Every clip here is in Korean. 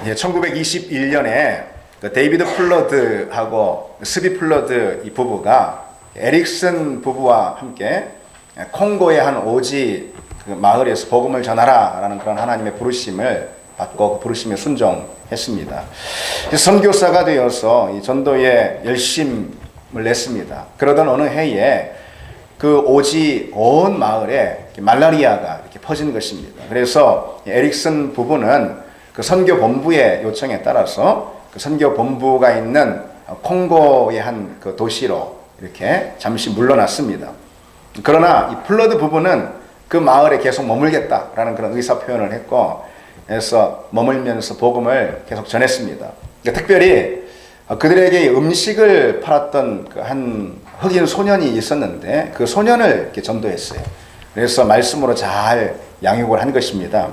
1921년에 그 데이비드 플러드하고 스비 플러드 이 부부가 에릭슨 부부와 함께 콩고의 한 오지 그 마을에서 복음을 전하라라는 그런 하나님의 부르심을 받고 그 부르심에 순종했습니다. 선교사가 되어서 이 전도에 열심을 냈습니다. 그러던 어느 해에 그 오지 온 마을에 말라리아가 이렇게 퍼진 것입니다. 그래서 에릭슨 부부는 그 선교 본부의 요청에 따라서 그 선교 본부가 있는 콩고의 한 그 도시로 이렇게 잠시 물러났습니다. 그러나 이 플러드 부부는 그 마을에 계속 머물겠다라는 그런 의사 표현을 했고, 그래서 머물면서 복음을 계속 전했습니다. 특별히 그들에게 음식을 팔았던 그 한 흑인 소년이 있었는데 그 소년을 이렇게 전도했어요. 그래서 말씀으로 잘 양육을 한 것입니다.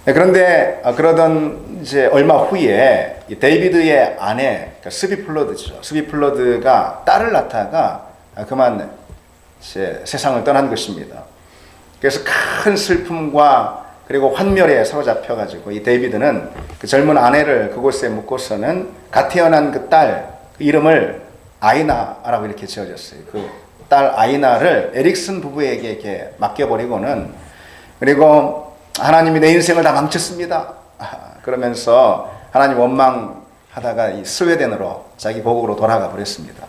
그런데 그러던 이제 얼마 후에 데이비드의 아내 스비 플러드죠. 스비 플러드가 딸을 낳다가 그만 이제 세상을 떠난 것입니다. 그래서 큰 슬픔과 그리고 환멸에 사로잡혀가지고 이 데이비드는 그 젊은 아내를 그곳에 묻고서는 갓 태어난 그 딸 그 이름을 아이나라고 이렇게 지어졌어요. 그 딸 아이나를 에릭슨 부부에게 이렇게 맡겨버리고는, 그리고 하나님이 내 인생을 다 망쳤습니다 그러면서 하나님 원망하다가 이 스웨덴으로 자기 고국으로 돌아가 버렸습니다.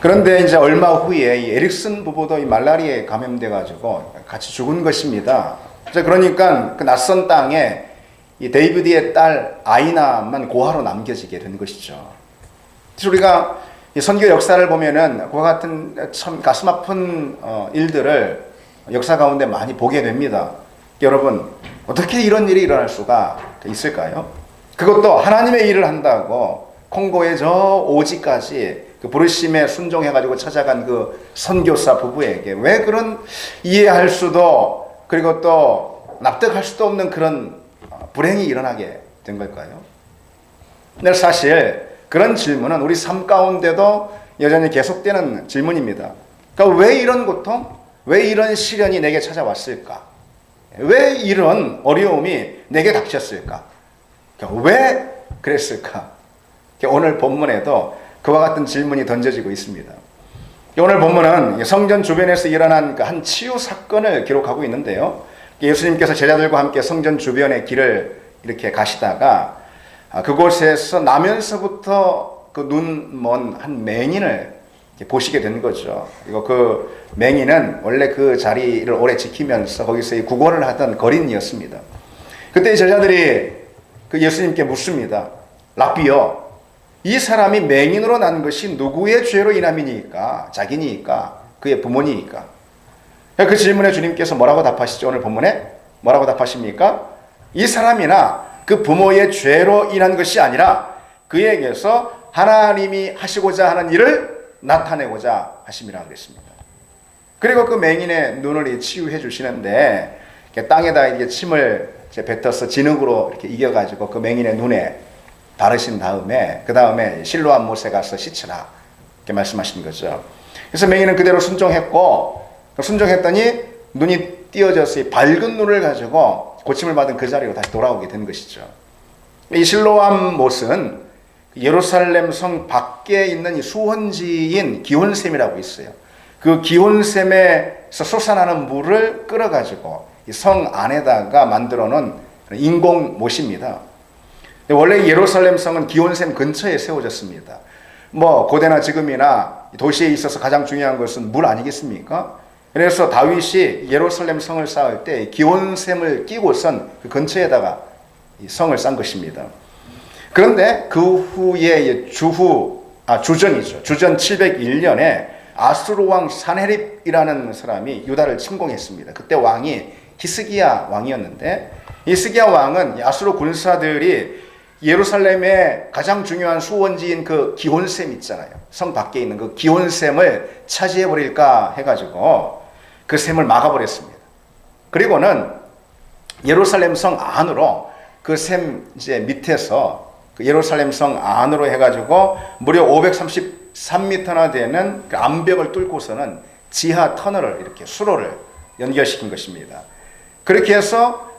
그런데 이제 얼마 후에 이 에릭슨 부부도 이 말라리아에 감염돼 가지고 같이 죽은 것입니다. 그러니까 그 낯선 땅에 이 데이비드의 딸 아이나만 고아로 남겨지게 된 것이죠. 그래서 우리가 이 선교 역사를 보면은 그와 같은 참 가슴 아픈 일들을 역사 가운데 많이 보게 됩니다. 여러분, 어떻게 이런 일이 일어날 수가 있을까요? 그것도 하나님의 일을 한다고 콩고의 저 오지까지 그 부르심에 순종해가지고 찾아간 그 선교사 부부에게 왜 그런 이해할 수도 그리고 또 납득할 수도 없는 그런 불행이 일어나게 된 걸까요? 근데 사실 그런 질문은 우리 삶 가운데도 여전히 계속되는 질문입니다. 그러니까 왜 이런 고통, 왜 이런 시련이 내게 찾아왔을까? 왜 이런 어려움이 내게 닥쳤을까? 그러니까 왜 그랬을까? 오늘 본문에도 그와 같은 질문이 던져지고 있습니다. 오늘 본문은 성전 주변에서 일어난 한 치유 사건을 기록하고 있는데요. 예수님께서 제자들과 함께 성전 주변의 길을 이렇게 가시다가 그곳에서 나면서부터 그 눈 먼 한 맹인을 보시게 된 거죠. 그리고 그 맹인은 원래 그 자리를 오래 지키면서 거기서 구걸을 하던 거린이었습니다. 그때 제자들이 그 예수님께 묻습니다. 랍비여, 이 사람이 맹인으로 난 것이 누구의 죄로 인함이니까? 자기니까? 그의 부모니까? 그 질문에 주님께서 뭐라고 답하시죠? 오늘 본문에 뭐라고 답하십니까? 이 사람이나 그 부모의 죄로 인한 것이 아니라 그에게서 하나님이 하시고자 하는 일을 나타내고자 하심이라 그랬습니다. 그리고 그 맹인의 눈을 치유해 주시는데 땅에다 이렇게 침을 뱉어서 진흙으로 이렇게 이겨가지고 그 맹인의 눈에 바르신 다음에 그 다음에 실로암 못에 가서 씻으라 이렇게 말씀하신 거죠. 그래서 맹인은 그대로 순종했고, 순종했더니 눈이 띄어져서 밝은 눈을 가지고 고침을 받은 그 자리로 다시 돌아오게 된 것이죠. 이 실로암 못은 예루살렘 성 밖에 있는 이 수원지인 기온샘이라고 있어요. 그 기온샘에서 솟아나는 물을 끌어가지고 이 성 안에다가 만들어 놓은 인공 못입니다. 원래 예루살렘 성은 기온샘 근처에 세워졌습니다. 뭐 고대나 지금이나 도시에 있어서 가장 중요한 것은 물 아니겠습니까? 그래서 다윗이 예루살렘 성을 쌓을 때 기온샘을 끼고선 그 근처에다가 이 성을 쌓은 것입니다. 그런데 그 후에 주전이죠. 주전 701년에 아수르 왕 산헤립이라는 사람이 유다를 침공했습니다. 그때 왕이 히스기야 왕이었는데, 히스기야 왕은 아수르 군사들이 예루살렘의 가장 중요한 수원지인 그 기온샘 있잖아요. 성 밖에 있는 그 기온샘을 차지해버릴까 해가지고 그 샘을 막아버렸습니다. 그리고는 예루살렘 성 안으로 그 샘 이제 밑에서 그 예루살렘 성 안으로 해가지고 무려 533m나 되는 그 암벽을 뚫고서는 지하 터널을 이렇게 수로를 연결시킨 것입니다. 그렇게 해서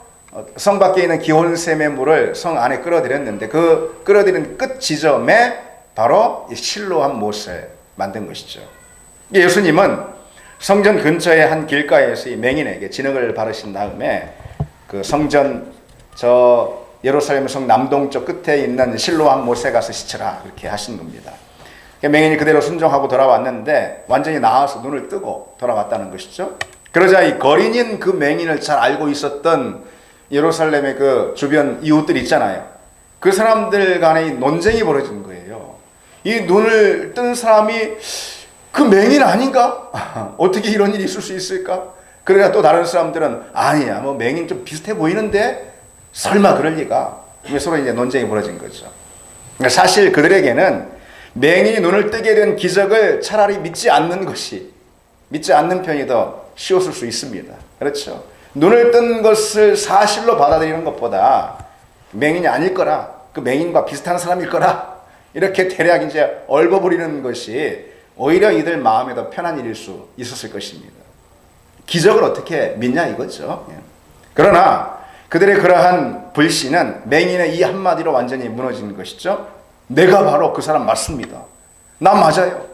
성 밖에 있는 기온샘의 물을 성 안에 끌어들였는데 그 끌어들인 끝 지점에 바로 이 실로암 못을 만든 것이죠. 예수님은 성전 근처의 한 길가에서 이 맹인에게 진흙을 바르신 다음에 그 성전 저 예루살렘 성 남동쪽 끝에 있는 실로암 못에 가서 씻으라 이렇게 하신 겁니다. 맹인이 그대로 순종하고 돌아왔는데 완전히 나아서 눈을 뜨고 돌아왔다는 것이죠. 그러자 이 거린인 그 맹인을 잘 알고 있었던 예루살렘의 그 주변 이웃들 있잖아요. 그 사람들 간에 이 논쟁이 벌어진 거예요. 이 눈을 뜬 사람이 그 맹인 아닌가? 어떻게 이런 일이 있을 수 있을까? 그러니까 또 다른 사람들은 아니야, 뭐 맹인 좀 비슷해 보이는데 설마 그럴 리가? 서로 이제 논쟁이 벌어진 거죠. 그러니까 사실 그들에게는 맹인이 눈을 뜨게 된 기적을 차라리 믿지 않는 편이 더 쉬웠을 수 있습니다. 그렇죠. 눈을 뜬 것을 사실로 받아들이는 것보다 맹인이 아닐 거라, 그 맹인과 비슷한 사람일 거라 이렇게 대략 이제 얽어버리는 것이 오히려 이들 마음에 더 편한 일일 수 있었을 것입니다. 기적을 어떻게 믿냐 이거죠. 그러나 그들의 그러한 불신은 맹인의 이 한마디로 완전히 무너진 것이죠. 내가 바로 그 사람 맞습니다. 나 맞아요.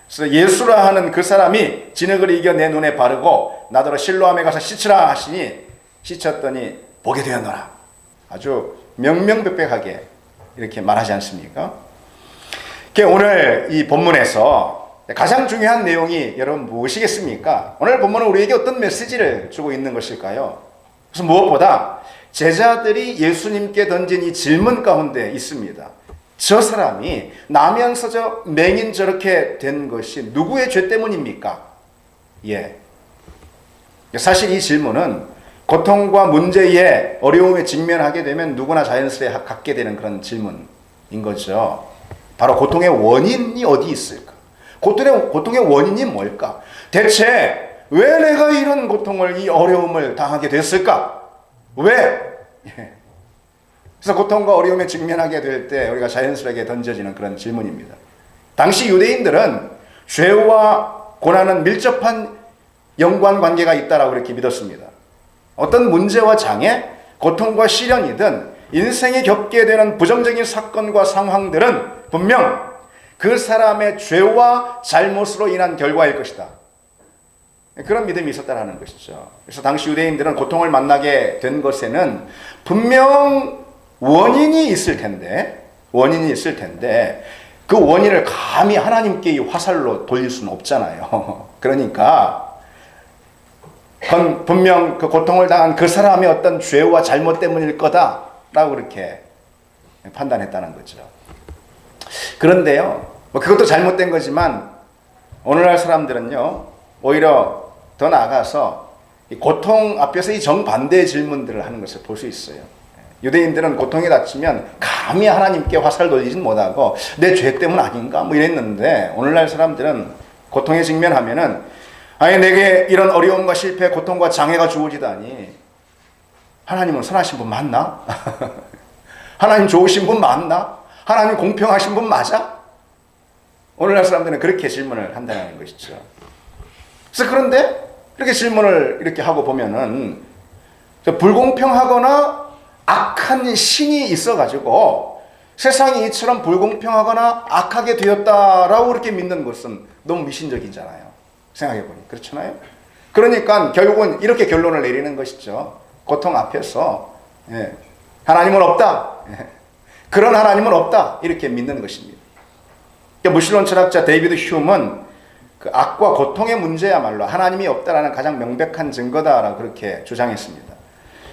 그래서 예수라 하는 그 사람이 진흙을 이겨 내 눈에 바르고 나더러 실로암에 가서 씻으라 하시니 씻었더니 보게 되었노라. 아주 명명백백하게 이렇게 말하지 않습니까? 오늘 이 본문에서 가장 중요한 내용이 여러분 무엇이겠습니까? 오늘 본문은 우리에게 어떤 메시지를 주고 있는 것일까요? 그래서 무엇보다 제자들이 예수님께 던진 이 질문 가운데 있습니다. 저 사람이 나면서 저 맹인 저렇게 된 것이 누구의 죄 때문입니까? 사실 이 질문은 고통과 문제에 어려움에 직면하게 되면 누구나 자연스레 갖게 되는 그런 질문인 거죠. 바로 고통의 원인이 어디 있을까? 고통의 원인이 뭘까? 대체 왜 내가 이런 고통을, 이 어려움을 당하게 됐을까? 왜? 그래서 고통과 어려움에 직면하게 될 때 우리가 자연스럽게 던져지는 그런 질문입니다. 당시 유대인들은 죄와 고난은 밀접한 연관관계가 있다라고 이렇게 믿었습니다. 어떤 문제와 장애, 고통과 시련이든 인생에 겪게 되는 부정적인 사건과 상황들은 분명 그 사람의 죄와 잘못으로 인한 결과일 것이다. 그런 믿음이 있었다는 것이죠. 그래서 당시 유대인들은 고통을 만나게 된 것에는 분명 원인이 있을 텐데 그 원인을 감히 하나님께 이 화살로 돌릴 수는 없잖아요. 그러니까 그건 분명 그 고통을 당한 그 사람의 어떤 죄와 잘못 때문일 거다라고 그렇게 판단했다는 거죠. 그런데요, 그것도 잘못된 거지만 오늘날 사람들은요 오히려 더 나아가서 이 고통 앞에서 이 정반대의 질문들을 하는 것을 볼 수 있어요. 유대인들은 고통에 닥치면 감히 하나님께 화살 돌리진 못하고 내 죄 때문 아닌가 뭐 이랬는데, 오늘날 사람들은 고통에 직면하면은 아니 내게 이런 어려움과 실패, 고통과 장애가 주어지다니 하나님은 선하신 분 맞나? 하나님 좋으신 분 맞나? 하나님 공평하신 분 맞아? 오늘날 사람들은 그렇게 질문을 한다는 것이죠. 그래서 그런데 이렇게 질문을 이렇게 하고 보면은 불공평하거나 악한 신이 있어가지고 세상이 이처럼 불공평하거나 악하게 되었다라고 그렇게 믿는 것은 너무 미신적이잖아요. 생각해보니 그렇잖아요. 그러니까 결국은 이렇게 결론을 내리는 것이죠. 고통 앞에서 하나님은 없다, 그런 하나님은 없다 이렇게 믿는 것입니다. 무신론 철학자 데이비드 휴먼은 그 악과 고통의 문제야말로 하나님이 없다라는 가장 명백한 증거다라고 그렇게 주장했습니다.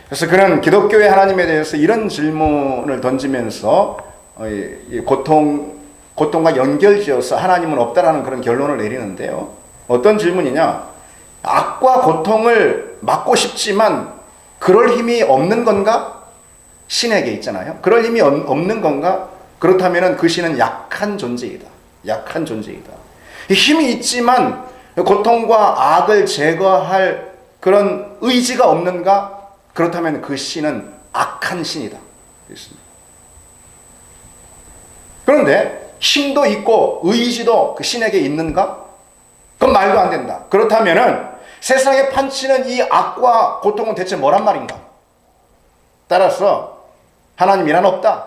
그래서 그는 기독교의 하나님에 대해서 이런 질문을 던지면서 이 고통과 연결지어서 하나님은 없다라는 그런 결론을 내리는데요. 어떤 질문이냐? 악과 고통을 막고 싶지만 그럴 힘이 없는 건가? 신에게 있잖아요. 그럴 힘이 없는 건가? 그렇다면 그 신은 약한 존재이다. 약한 존재이다. 힘이 있지만 고통과 악을 제거할 그런 의지가 없는가? 그렇다면 그 신은 악한 신이다. 그렇습니다. 그런데 힘도 있고 의지도 그 신에게 있는가? 그건 말도 안 된다. 그렇다면은 세상에 판치는 이 악과 고통은 대체 뭐란 말인가? 따라서 하나님이란 없다.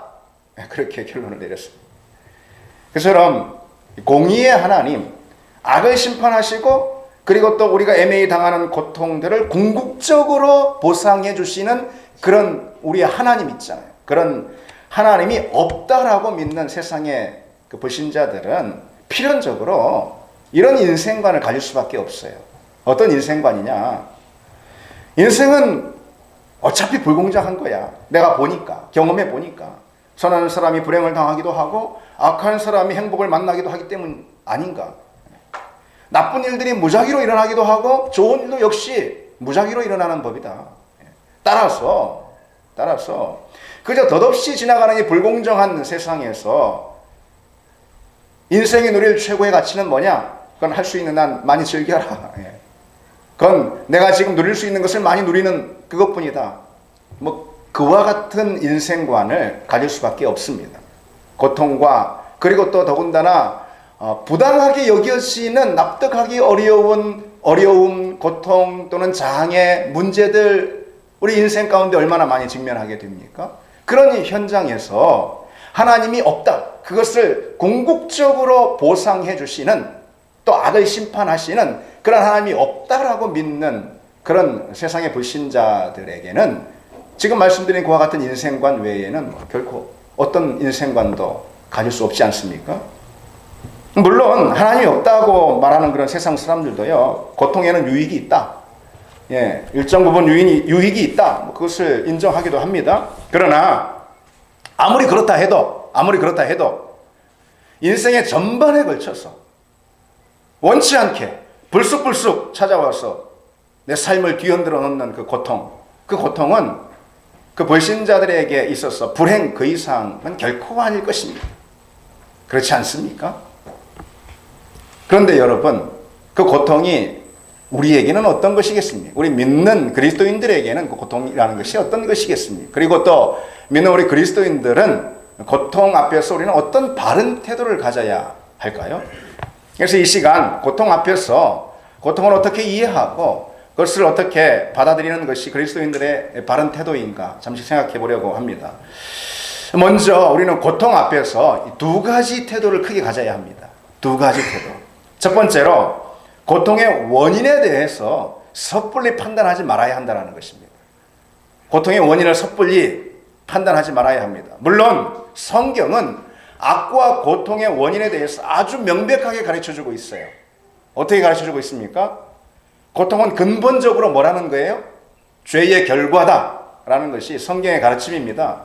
그렇게 결론을 내렸습니다. 그처럼 공의의 하나님, 악을 심판하시고 그리고 또 우리가 애매히 당하는 고통들을 궁극적으로 보상해 주시는 그런 우리의 하나님 있잖아요. 그런 하나님이 없다라고 믿는 세상의 그 불신자들은 필연적으로 이런 인생관을 가질 수밖에 없어요. 어떤 인생관이냐? 인생은 어차피 불공정한 거야. 내가 보니까, 경험해 보니까. 선한 사람이 불행을 당하기도 하고 악한 사람이 행복을 만나기도 하기 때문 아닌가? 나쁜 일들이 무작위로 일어나기도 하고 좋은 일도 역시 무작위로 일어나는 법이다. 따라서 그저 덧없이 지나가는 이 불공정한 세상에서 인생이 누릴 최고의 가치는 뭐냐? 그건 할 수 있는 한 많이 즐겨라. 그건 내가 지금 누릴 수 있는 것을 많이 누리는 그것뿐이다. 뭐 그와 같은 인생관을 가질 수밖에 없습니다. 고통과 그리고 또 더군다나 부당하게 여겨지는 납득하기 어려움, 고통 또는 장애, 문제들 우리 인생 가운데 얼마나 많이 직면하게 됩니까? 그런 현장에서 하나님이 없다. 그것을 궁극적으로 보상해 주시는 또 악을 심판하시는 그런 하나님이 없다라고 믿는 그런 세상의 불신자들에게는 지금 말씀드린 그와 같은 인생관 외에는 결코 어떤 인생관도 가질 수 없지 않습니까? 물론 하나님이 없다고 말하는 그런 세상 사람들도요, 고통에는 유익이 있다. 일정 부분 유익이 있다. 그것을 인정하기도 합니다. 그러나 아무리 그렇다 해도 인생의 전반에 걸쳐서 원치 않게 불쑥불쑥 찾아와서 내 삶을 뒤흔들어 놓는 그 고통은 그 불신자들에게 있어서 불행 그 이상은 결코 아닐 것입니다. 그렇지 않습니까? 그런데 여러분, 그 고통이 우리에게는 어떤 것이겠습니까? 우리 믿는 그리스도인들에게는 그 고통이라는 것이 어떤 것이겠습니까? 그리고 또 믿는 우리 그리스도인들은 고통 앞에서 우리는 어떤 바른 태도를 가져야 할까요? 그래서 이 시간 고통 앞에서 고통을 어떻게 이해하고 그것을 어떻게 받아들이는 것이 그리스도인들의 바른 태도인가 잠시 생각해 보려고 합니다. 먼저 우리는 고통 앞에서 두 가지 태도를 크게 가져야 합니다. 두 가지 태도. 첫 번째로 고통의 원인에 대해서 섣불리 판단하지 말아야 한다는 것입니다. 고통의 원인을 섣불리 판단하지 말아야 합니다. 물론 성경은 악과 고통의 원인에 대해서 아주 명백하게 가르쳐주고 있어요. 어떻게 가르쳐주고 있습니까? 고통은 근본적으로 뭐라는 거예요? 죄의 결과다라는 것이 성경의 가르침입니다.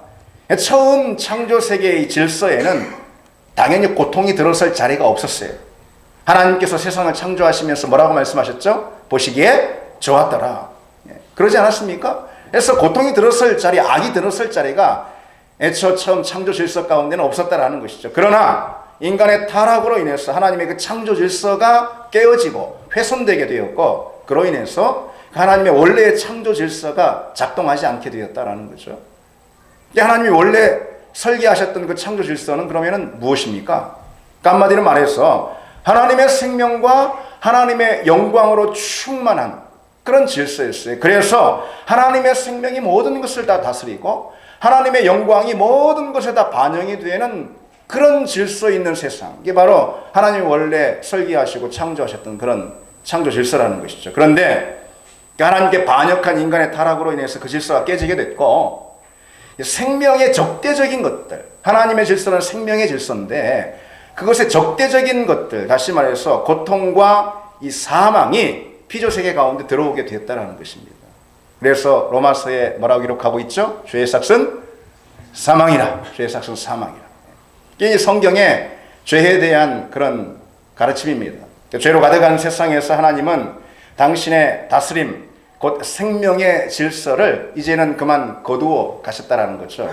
처음 창조 세계의 질서에는 당연히 고통이 들어설 자리가 없었어요. 하나님께서 세상을 창조하시면서 뭐라고 말씀하셨죠? 보시기에 좋았더라. 그러지 않았습니까? 그래서 고통이 들어설 자리, 악이 들어설 자리가 애초 처음 창조 질서 가운데는 없었다라는 것이죠. 그러나 인간의 타락으로 인해서 하나님의 그 창조 질서가 깨어지고 훼손되게 되었고 그로 인해서 하나님의 원래의 창조 질서가 작동하지 않게 되었다라는 거죠. 하나님이 원래 설계하셨던 그 창조 질서는 그러면은 무엇입니까? 한마디로 말해서 하나님의 생명과 하나님의 영광으로 충만한 그런 질서였어요. 그래서 하나님의 생명이 모든 것을 다 다스리고 하나님의 영광이 모든 것에 다 반영이 되는 그런 질서 있는 세상. 이게 바로 하나님이 원래 설계하시고 창조하셨던 그런 창조 질서라는 것이죠. 그런데 하나님께 반역한 인간의 타락으로 인해서 그 질서가 깨지게 됐고 생명의 적대적인 것들, 하나님의 질서는 생명의 질서인데 그것의 적대적인 것들, 다시 말해서 고통과 이 사망이 피조세계 가운데 들어오게 되었다는 것입니다. 그래서 로마서에 뭐라고 기록하고 있죠? 죄의 삭은 사망이라. 죄의 삭은 사망이라. 이게 성경의 죄에 대한 그런 가르침입니다. 죄로 가득한 세상에서 하나님은 당신의 다스림, 곧 생명의 질서를 이제는 그만 거두어 가셨다라는 거죠.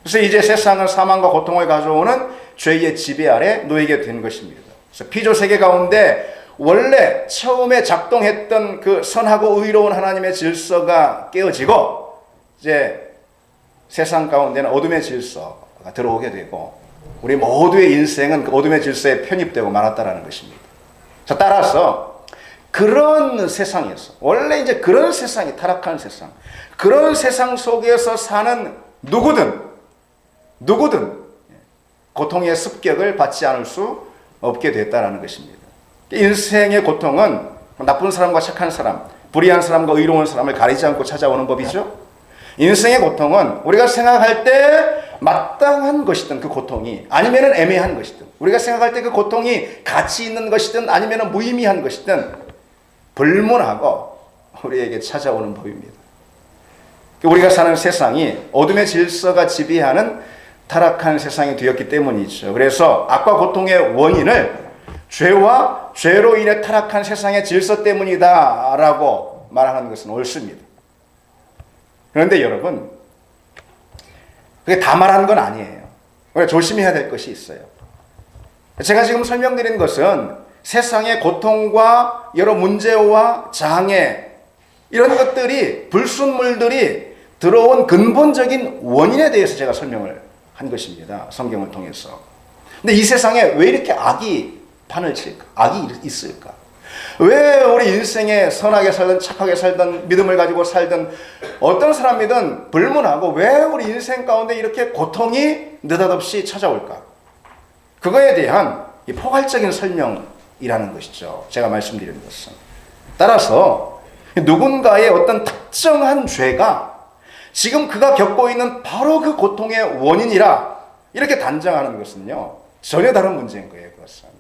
그래서 이제 세상은 사망과 고통을 가져오는 죄의 지배 아래 놓이게 된 것입니다. 그래서 피조세계 가운데 원래 처음에 작동했던 그 선하고 의로운 하나님의 질서가 깨어지고 이제 세상 가운데는 어둠의 질서가 들어오게 되고 우리 모두의 인생은 그 어둠의 질서에 편입되고 말았다라는 것입니다. 자, 따라서 그런 세상에서, 원래 이제 그런 세상이 타락한 세상, 그런 세상 속에서 사는 누구든 고통의 습격을 받지 않을 수 없게 됐다라는 것입니다. 인생의 고통은 나쁜 사람과 착한 사람, 불의한 사람과 의로운 사람을 가리지 않고 찾아오는 법이죠. 인생의 고통은 우리가 생각할 때 마땅한 것이든 그 고통이, 아니면 애매한 것이든, 우리가 생각할 때 그 고통이 가치 있는 것이든 아니면 무의미한 것이든 불문하고 우리에게 찾아오는 법입니다. 우리가 사는 세상이 어둠의 질서가 지배하는 타락한 세상이 되었기 때문이죠. 그래서 악과 고통의 원인을 죄와 죄로 인해 타락한 세상의 질서 때문이다라고 말하는 것은 옳습니다. 그런데 여러분, 그게 다 말하는 건 아니에요. 우리가 조심해야 될 것이 있어요. 제가 지금 설명드린 것은 세상의 고통과 여러 문제와 장애, 이런 것들이, 불순물들이 들어온 근본적인 원인에 대해서 제가 설명을 한 것입니다. 성경을 통해서. 근데 이 세상에 왜 이렇게 악이 판을 칠까? 악이 있을까? 왜 우리 인생에 선하게 살든 착하게 살든 믿음을 가지고 살든 어떤 사람이든 불문하고 왜 우리 인생 가운데 이렇게 고통이 느닷없이 찾아올까? 그거에 대한 이 포괄적인 설명이라는 것이죠. 제가 말씀드린 것은. 따라서 누군가의 어떤 특정한 죄가 지금 그가 겪고 있는 바로 그 고통의 원인이라 이렇게 단정하는 것은요, 전혀 다른 문제인 거예요. 그것은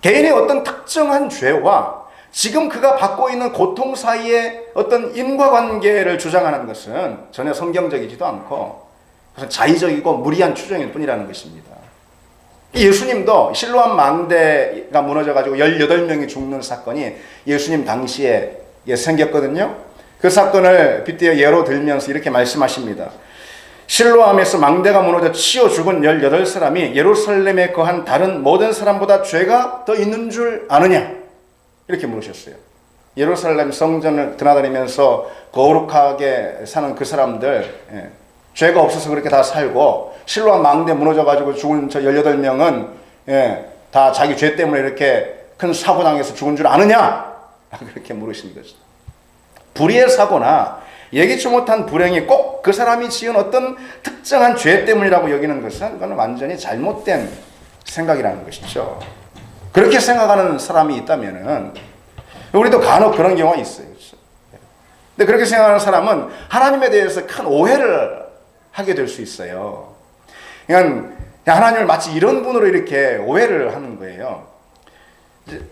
개인의 어떤 특정한 죄와 지금 그가 받고 있는 고통 사이에 어떤 인과관계를 주장하는 것은 전혀 성경적이지도 않고 그것은 자의적이고 무리한 추정일 뿐이라는 것입니다. 예수님도 실로암 망대가 무너져가지고 18명이 죽는 사건이 예수님 당시에 생겼거든요. 그 사건을 빗대어 예로 들면서 이렇게 말씀하십니다. 실로암에서 망대가 무너져 치여 죽은 18사람이 예루살렘에 거한 다른 모든 사람보다 죄가 더 있는 줄 아느냐? 이렇게 물으셨어요. 예루살렘 성전을 드나다니면서 거룩하게 사는 그 사람들, 죄가 없어서 그렇게 다 살고 실로암 망대 무너져가지고 죽은 저 18명은 다 자기 죄 때문에 이렇게 큰 사고 당해서 죽은 줄 아느냐? 그렇게 물으신 거죠. 불의의 사고나 예기치 못한 불행이 꼭 그 사람이 지은 어떤 특정한 죄 때문이라고 여기는 것은 그건 완전히 잘못된 생각이라는 것이죠. 그렇게 생각하는 사람이 있다면은 우리도 간혹 그런 경우가 있어요. 근데 그렇게 생각하는 사람은 하나님에 대해서 큰 오해를 하게 될 수 있어요. 그러니까 하나님을 마치 이런 분으로 이렇게 오해를 하는 거예요.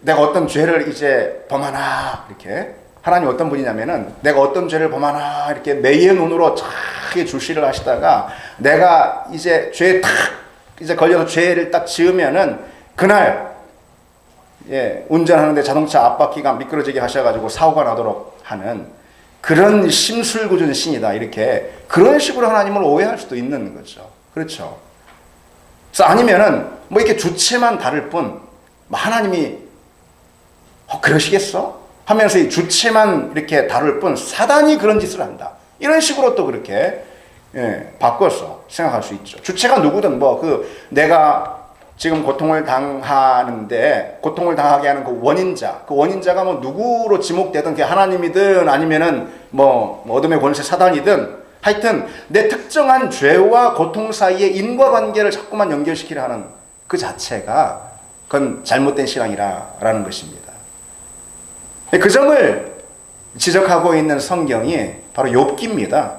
내가 어떤 죄를 이제 범하나 이렇게, 하나님 어떤 분이냐면은 내가 어떤 죄를 범하나 이렇게 매의 눈으로 자기 주시를 하시다가 내가 이제 죄에 탁 이제 걸려서 죄를 딱 지으면은 그날 운전하는데 자동차 앞바퀴가 미끄러지게 하셔가지고 사고가 나도록 하는 그런 심술궂은 신이다, 이렇게 그런 식으로 하나님을 오해할 수도 있는 거죠. 그렇죠. 그래서 아니면은 뭐 이렇게 주체만 다를 뿐 하나님이 그러시겠어? 하면서 이 주체만 이렇게 다룰 뿐 사단이 그런 짓을 한다, 이런 식으로 또 그렇게 바꿔서 생각할 수 있죠. 주체가 누구든 내가 지금 고통을 당하는데 고통을 당하게 하는 그 원인자가 뭐 누구로 지목되든 그게 하나님이든 아니면은 뭐 어둠의 권세 사단이든 하여튼 내 특정한 죄와 고통 사이의 인과관계를 자꾸만 연결시키려 하는 그 자체가 그건 잘못된 신앙이라는 것입니다. 그 점을 지적하고 있는 성경이 바로 욥기입니다.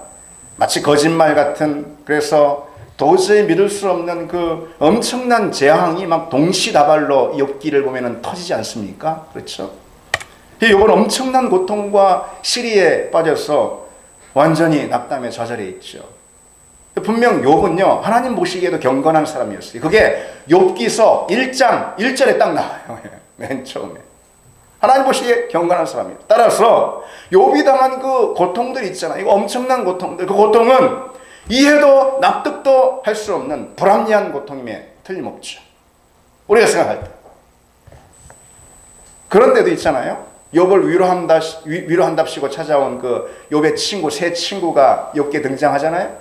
마치 거짓말 같은, 그래서 도저히 믿을 수 없는 그 엄청난 재앙이 막 동시다발로 욥기를 보면은 터지지 않습니까? 그렇죠? 욥은 엄청난 고통과 시리에 빠져서 완전히 낙담에 좌절해 있죠. 분명 욥은요, 하나님 보시기에도 경건한 사람이었어요. 그게 욥기서 1장 1절에 딱 나와요. 맨 처음에. 하나님 보시기에 경건한 사람이에요. 따라서 욥이 당한 그 고통들 있잖아요. 이거 엄청난 고통들. 그 고통은 이해도 납득도 할 수 없는 불합리한 고통임에 틀림없죠. 우리가 생각할 때. 그런데도 있잖아요. 욥을 위로한답시고 찾아온 그 욥의 친구, 세 친구가 욥기에 등장하잖아요.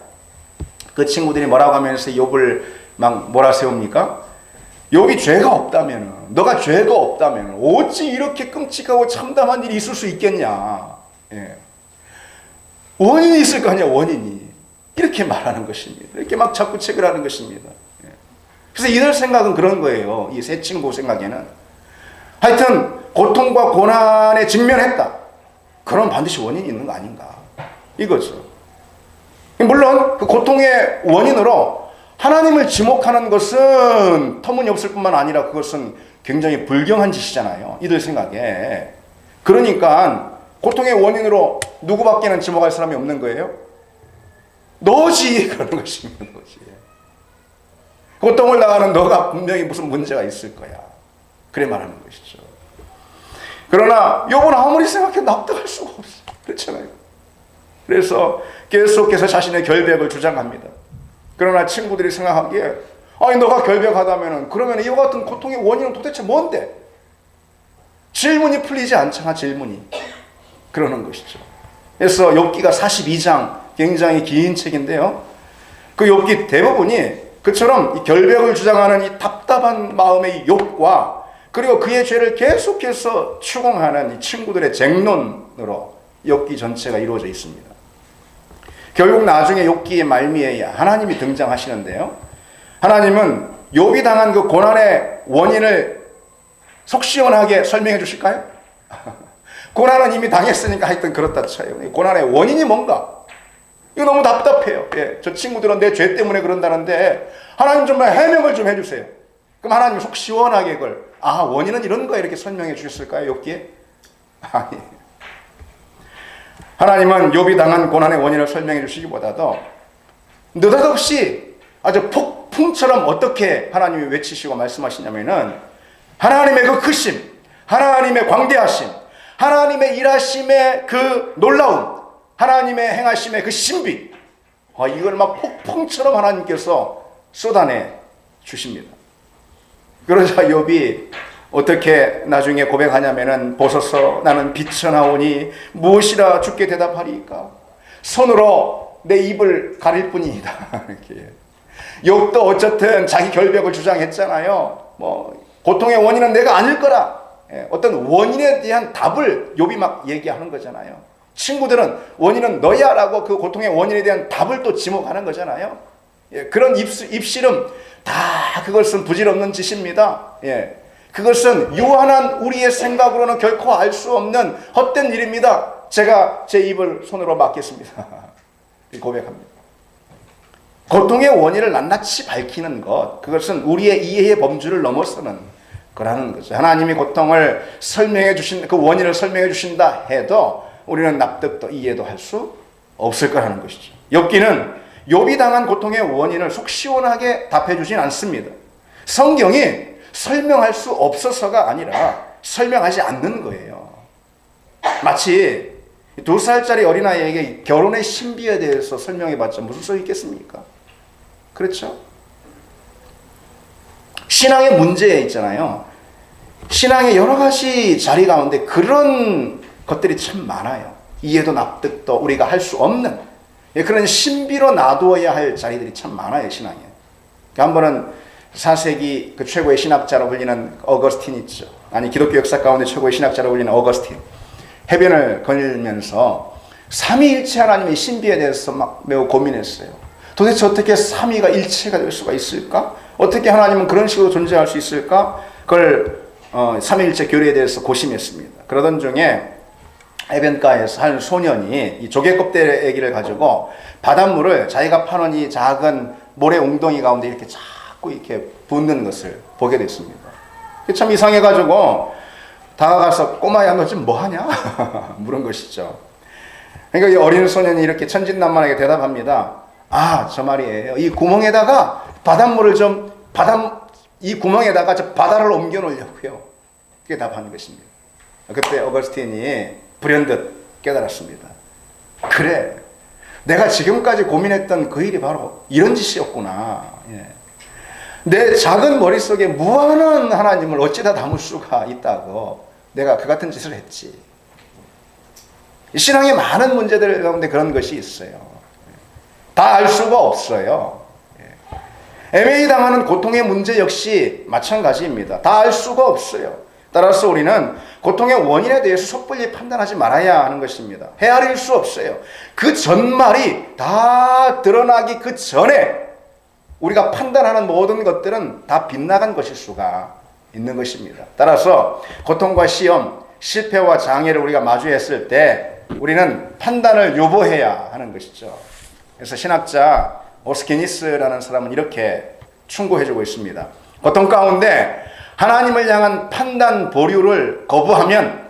그 친구들이 뭐라고 하면서 욥을 막 몰아세웁니까? 욥이 죄가 없다면, 너가 죄가 없다면 어찌 이렇게 끔찍하고 참담한 일이 있을 수 있겠냐. 예. 원인이 있을 거 아니야, 원인이. 이렇게 말하는 것입니다. 이렇게 막 자꾸 책을 하는 것입니다. 예. 그래서 이들 생각은 그런 거예요. 이 세 친구 생각에는. 하여튼 고통과 고난에 직면했다. 그럼 반드시 원인이 있는 거 아닌가. 이거죠. 물론 그 고통의 원인으로 하나님을 지목하는 것은 터무니없을 뿐만 아니라 그것은 굉장히 불경한 짓이잖아요. 이들 생각에. 그러니까 고통의 원인으로 누구밖에는 지목할 사람이 없는 거예요? 너지. 그러는 것입니다. 너지. 고통을 당하는 너가 분명히 무슨 문제가 있을 거야. 그래 말하는 것이죠. 그러나 욥은 아무리 생각해도 납득할 수가 없어. 그렇잖아요. 그래서 계속해서 자신의 결백을 주장합니다. 그러나 친구들이 생각하기에 아니 너가 결백하다면은 그러면 이와 같은 고통의 원인은 도대체 뭔데? 질문이 풀리지 않잖아. 질문이. 그러는 것이죠. 그래서 욥기가 42장 굉장히 긴 책인데요. 그 욥기 대부분이 그처럼 이 결백을 주장하는 이 답답한 마음의 욥과 그리고 그의 죄를 계속해서 추궁하는 이 친구들의 쟁론으로 욥기 전체가 이루어져 있습니다. 결국 나중에 욥기의 말미에 하나님이 등장하시는데요. 하나님은 욥이 당한 그 고난의 원인을 속 시원하게 설명해 주실까요? 고난은 이미 당했으니까 하여튼 그렇다 쳐요. 고난의 원인이 뭔가? 이거 너무 답답해요. 예, 저 친구들은 내 죄 때문에 그런다는데 하나님 좀 해명을 좀 해주세요. 그럼 하나님 속 시원하게 그걸 원인은 이런 거야 이렇게 설명해 주셨을까요? 욥기에? 아니. 하나님은 욥이 당한 고난의 원인을 설명해 주시기보다도 느닷없이 아주 폭풍처럼 어떻게 하나님이 외치시고 말씀하시냐면은 하나님의 그 크심, 하나님의 광대하심, 하나님의 일하심의 그 놀라움, 하나님의 행하심의 그 신비, 이걸 막 폭풍처럼 하나님께서 쏟아내 주십니다. 그러자 욥이 어떻게 나중에 고백하냐면은 보소서 나는 비천하오니 무엇이라 주께 대답하리이까 손으로 내 입을 가릴 뿐이다. 이렇게. 욥도 어쨌든 자기 결백을 주장했잖아요. 고통의 원인은 내가 아닐 거라. 어떤 원인에 대한 답을 욥이 막 얘기하는 거잖아요. 친구들은 원인은 너야라고 그 고통의 원인에 대한 답을 또 지목하는 거잖아요. 그런 입씨름 다 그것은 부질없는 짓입니다. 그것은 유한한 우리의 생각으로는 결코 알 수 없는 헛된 일입니다. 제가 제 입을 손으로 막겠습니다. 고백합니다. 고통의 원인을 낱낱이 밝히는 것, 그것은 우리의 이해의 범주를 넘어서는 거라는 거죠. 하나님이 고통을 설명해 주신, 그 원인을 설명해 주신다 해도 우리는 납득도 이해도 할 수 없을 거라는 것이죠. 욥기는 욥이 당한 고통의 원인을 속 시원하게 답해 주진 않습니다. 성경이 설명할 수 없어서가 아니라 설명하지 않는 거예요. 마치 2살짜리 어린아이에게 결혼의 신비에 대해서 설명해봤자 무슨 소리 있겠습니까? 그렇죠? 신앙의 문제 있잖아요. 신앙의 여러 가지 자리 가운데 그런 것들이 참 많아요. 이해도 납득도 우리가 할 수 없는 그런 신비로 놔두어야 할 자리들이 참 많아요. 신앙에. 한 번은 4세기 그 최고의 신학자로 불리는 어거스틴 있죠. 아니 기독교 역사 가운데 최고의 신학자로 불리는 어거스틴. 해변을 걸면서 삼위일체 하나님의 신비에 대해서 막 매우 고민했어요. 도대체 어떻게 삼위가 일체가 될 수가 있을까? 어떻게 하나님은 그런 식으로 존재할 수 있을까? 그걸 삼위일체 교리에 대해서 고심했습니다. 그러던 중에 해변가에서 한 소년이 이 조개 껍데기를 가지고 바닷물을 자기가 파는 이 작은 모래 웅덩이 가운데 이렇게 자꾸 이렇게 붓는 것을 보게 됐습니다. 참 이상해가지고 다가가서 꼬마야 너 지금 뭐 하냐? 물은 것이죠. 그러니까 이 어린 소년이 이렇게 천진난만하게 대답합니다. 저 말이에요. 이 구멍에다가 바닷물을 이 구멍에다가 저 바다를 옮겨 놓으려고요. 그게 답하는 것입니다. 그때 어거스틴이 불현듯 깨달았습니다. 그래, 내가 지금까지 고민했던 그 일이 바로 이런 짓이었구나. 내 작은 머릿속에 무한한 하나님을 어찌다 담을 수가 있다고 내가 그 같은 짓을 했지. 신앙의 많은 문제들 가운데 그런 것이 있어요. 다 알 수가 없어요. MA 당하는 고통의 문제 역시 마찬가지입니다. 다 알 수가 없어요. 따라서 우리는 고통의 원인에 대해서 섣불리 판단하지 말아야 하는 것입니다. 헤아릴 수 없어요. 그 전말이 다 드러나기 그 전에 우리가 판단하는 모든 것들은 다 빗나간 것일 수가 있는 것입니다. 따라서 고통과 시험, 실패와 장애를 우리가 마주했을 때 우리는 판단을 유보해야 하는 것이죠. 그래서 신학자 오스키니스라는 사람은 이렇게 충고해주고 있습니다. 고통 가운데 하나님을 향한 판단 보류를 거부하면,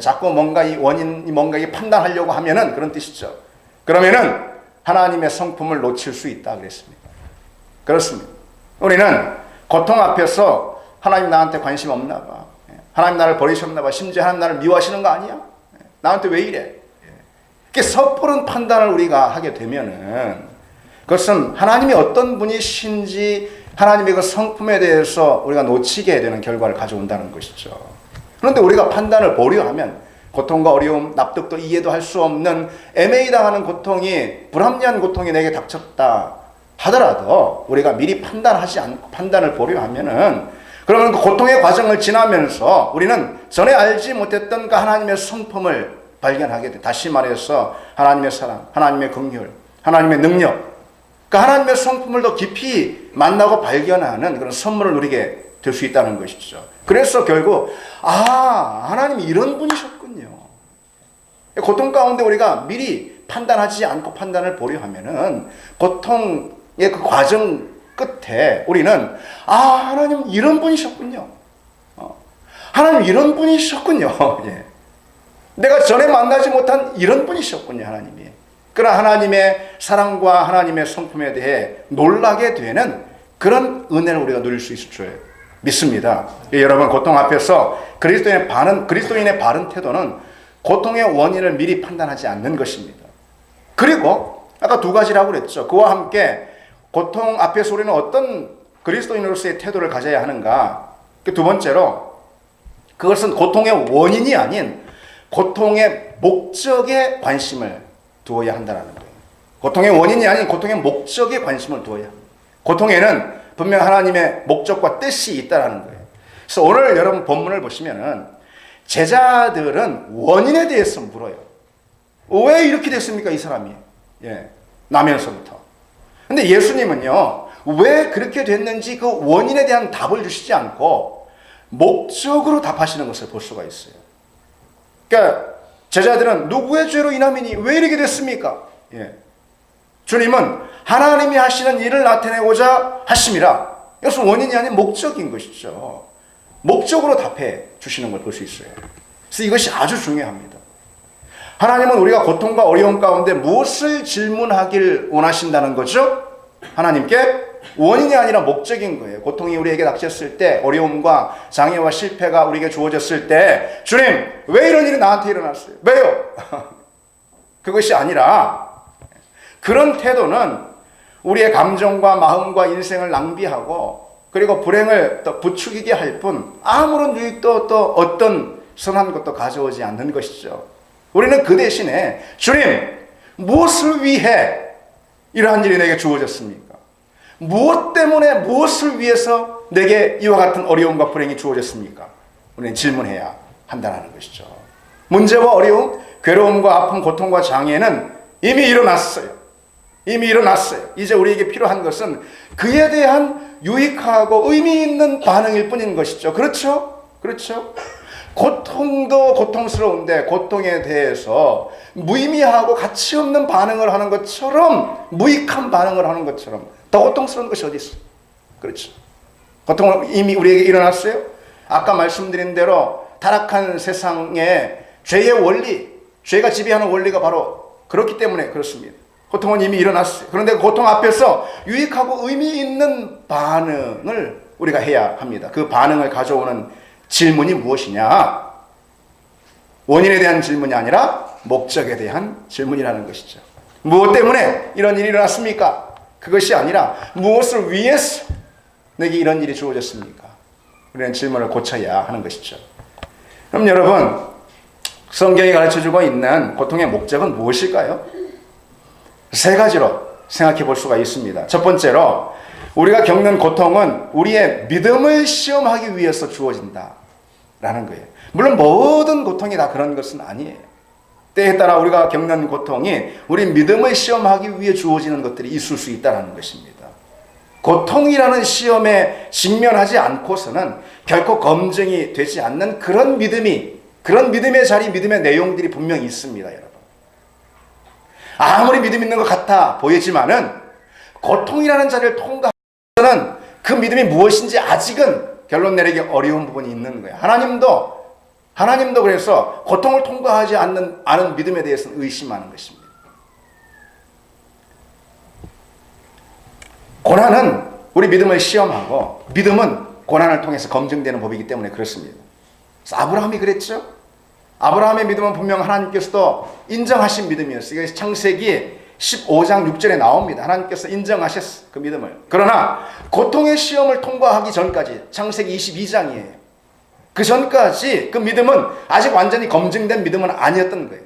자꾸 뭔가 이 원인이 뭔가 이 판단하려고 하면은 그런 뜻이죠. 그러면은 하나님의 성품을 놓칠 수 있다 그랬습니다. 그렇습니다. 우리는 고통 앞에서 하나님 나한테 관심 없나 봐. 하나님 나를 버리셨나 봐. 심지어 하나님 나를 미워하시는 거 아니야? 나한테 왜 이래? 이렇게 섣부른 판단을 우리가 하게 되면은 그것은 하나님이 어떤 분이신지 하나님의 그 성품에 대해서 우리가 놓치게 되는 결과를 가져온다는 것이죠. 그런데 우리가 판단을 보류하면 고통과 어려움, 납득도 이해도 할 수 없는 MA 당하는 고통이, 불합리한 고통이 내게 닥쳤다 하더라도 우리가 미리 판단하지 않고 판단을 보류하면은, 그러면 그 고통의 과정을 지나면서 우리는 전에 알지 못했던 그 하나님의 성품을 발견하게 돼. 다시 말해서 하나님의 사랑, 하나님의 긍휼, 하나님의 능력, 그 하나님의 성품을 더 깊이 만나고 발견하는 그런 선물을 누리게 될 수 있다는 것이죠. 그래서 결국 하나님이 이런 분이셨군요. 고통 가운데 우리가 미리 판단하지 않고 판단을 보류하면은 고통의 그 과정 끝에 우리는 하나님 이런 분이셨군요. 하나님 이런 분이셨군요. 예. 내가 전에 만나지 못한 이런 분이셨군요, 하나님이. 그러나 하나님의 사랑과 하나님의 성품에 대해 놀라게 되는 그런 은혜를 우리가 누릴 수 있을 줄 믿습니다. 여러분, 고통 앞에서 그리스도인의 바른 태도는 고통의 원인을 미리 판단하지 않는 것입니다. 그리고 아까 두 가지라고 그랬죠. 그와 함께 고통 앞에서 우리는 어떤 그리스도인으로서의 태도를 가져야 하는가. 두 번째로 그것은 고통의 원인이 아닌 고통의 목적에 관심을 두어야 한다는 거예요. 고통의 원인이 아닌 고통의 목적에 관심을 두어야 합니다. 고통에는 분명 하나님의 목적과 뜻이 있다는 거예요. 그래서 오늘 여러분 본문을 보시면은 제자들은 원인에 대해서 물어요. 왜 이렇게 됐습니까, 이 사람이? 나면서부터. 근데 예수님은요, 왜 그렇게 됐는지 그 원인에 대한 답을 주시지 않고 목적으로 답하시는 것을 볼 수가 있어요. 그러니까 제자들은 누구의 죄로 인함이니 왜 이렇게 됐습니까? 주님은 하나님이 하시는 일을 나타내고자 하심이라. 이것은 원인이 아닌 목적인 것이죠. 목적으로 답해 주시는 걸 볼 수 있어요. 그래서 이것이 아주 중요합니다. 하나님은 우리가 고통과 어려움 가운데 무엇을 질문하길 원하신다는 거죠? 하나님께 원인이 아니라 목적인 거예요. 고통이 우리에게 닥쳤을 때, 어려움과 장애와 실패가 우리에게 주어졌을 때, 주님, 왜 이런 일이 나한테 일어났어요? 왜요? 그것이 아니라, 그런 태도는 우리의 감정과 마음과 인생을 낭비하고, 그리고 불행을 더 부추기게 할 뿐, 아무런 유익도 또 어떤 선한 것도 가져오지 않는 것이죠. 우리는 그 대신에, 주님, 무엇을 위해 이러한 일이 내게 주어졌습니까? 무엇 때문에, 무엇을 위해서 내게 이와 같은 어려움과 불행이 주어졌습니까? 우리는 질문해야 한다는 것이죠. 문제와 어려움, 괴로움과 아픔, 고통과 장애는 이미 일어났어요. 이미 일어났어요. 이제 우리에게 필요한 것은 그에 대한 유익하고 의미 있는 반응일 뿐인 것이죠. 그렇죠? 그렇죠? 고통도 고통스러운데 고통에 대해서 무의미하고 가치 없는 반응을 하는 것처럼, 무익한 반응을 하는 것처럼 더 고통스러운 것이 어디 있어요? 그렇죠. 고통은 이미 우리에게 일어났어요. 아까 말씀드린 대로 타락한 세상에 죄의 원리, 죄가 지배하는 원리가 바로 그렇기 때문에 그렇습니다. 고통은 이미 일어났어요. 그런데 고통 앞에서 유익하고 의미 있는 반응을 우리가 해야 합니다. 그 반응을 가져오는 질문이 무엇이냐? 원인에 대한 질문이 아니라 목적에 대한 질문이라는 것이죠. 무엇 때문에 이런 일이 일어났습니까? 그것이 아니라 무엇을 위해서 내게 이런 일이 주어졌습니까? 우리는 질문을 고쳐야 하는 것이죠. 그럼 여러분, 성경이 가르쳐주고 있는 고통의 목적은 무엇일까요? 세 가지로 생각해 볼 수가 있습니다. 첫 번째로, 우리가 겪는 고통은 우리의 믿음을 시험하기 위해서 주어진다라는 거예요. 물론 모든 고통이 다 그런 것은 아니에요. 때에 따라 우리가 겪는 고통이 우리 믿음을 시험하기 위해 주어지는 것들이 있을 수 있다는 것입니다. 고통이라는 시험에 직면하지 않고서는 결코 검증이 되지 않는 그런 믿음의 자리, 믿음의 내용들이 분명히 있습니다, 여러분. 아무리 믿음 있는 것 같아 보이지만은 고통이라는 자리를 통과하고서는 그 믿음이 무엇인지 아직은 결론 내리기 어려운 부분이 있는 거예요. 하나님도 그래서 고통을 통과하지 않은 믿음에 대해서는 의심하는 것입니다. 고난은 우리 믿음을 시험하고 믿음은 고난을 통해서 검증되는 법이기 때문에 그렇습니다. 그래서 아브라함이 그랬죠. 아브라함의 믿음은 분명 하나님께서도 인정하신 믿음이었어요. 이게 창세기 15장 6절에 나옵니다. 하나님께서 인정하셨어, 그 믿음을. 그러나 고통의 시험을 통과하기 전까지, 창세기 22장이에요. 그 전까지 그 믿음은 아직 완전히 검증된 믿음은 아니었던 거예요.